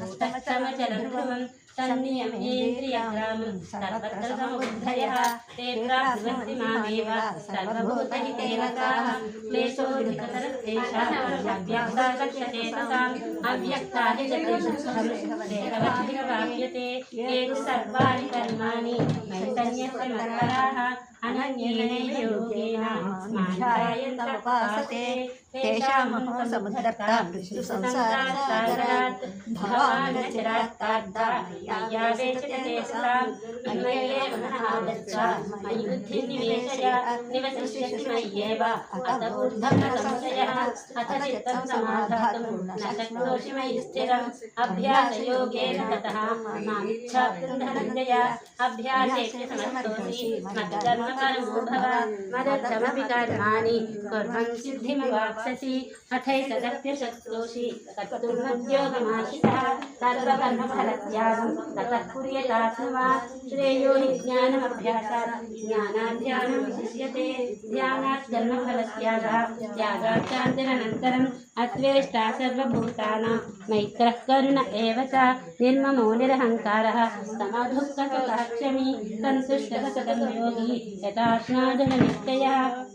हस्तमचलध्रुवं तन्नियमेन्द्रियग्रामं सर्वत्र समुद्धयः ते प्राप्नुवन्ति मामेव सर्वभूतहिते रताः क्लेशोऽधिकतरस्तेषाम् अव्यक्ता गच्छतेषाम् अव्यक्ता हि जगद्दुःखं ये तु सर्वाणि कर्माणि मयि सन्न्यस्य मत्पराः अनन्येनैव योगेन माञ्चायन्तमुपासते तेषामहं समुद्धर्ता मृत्युसंसारसागरात् भवानचिरात्ताद्धा मय्यावेशते तेषाम् मय्येव मनः आगच्छ मयि बुद्धिं निवेशय निवसिष्यसि मय्येव अत ऊर्ध्वं न संशयः अथ चित्तं समाधातुं न शक्नोषि मयि स्थिरम् अभ्यासयोगेन ततः मामिच्छाप्तुं धनञ्जय अभ्यासेऽपि समर्थोऽसि मत्कर्मपरमो भव मदर्थमपि कर्माणि कुर्वन् सिद्धिमवाप्स्यसि अथैतदप्यशक्तोषि कर्तुं मद्योगमाश्रितः सर्वकर्मफलत्यागं ततः कुर्यात्मवान् श्रेयो हि ज्ञानमभ्यासात् ज्ञानाध्यानं विशिष्यते ध्यानात् कर्मफलत्यागः त्यागाच्चान्तिरनन्तरम् अद्वेष्टा सर्वभूतानां मैत्रः करुण एव च निर्ममो निरहङ्कारः समदुःखसुखः क्षमी सन्तुष्टः सततं योगी यथात्मा दृढनिश्चयः।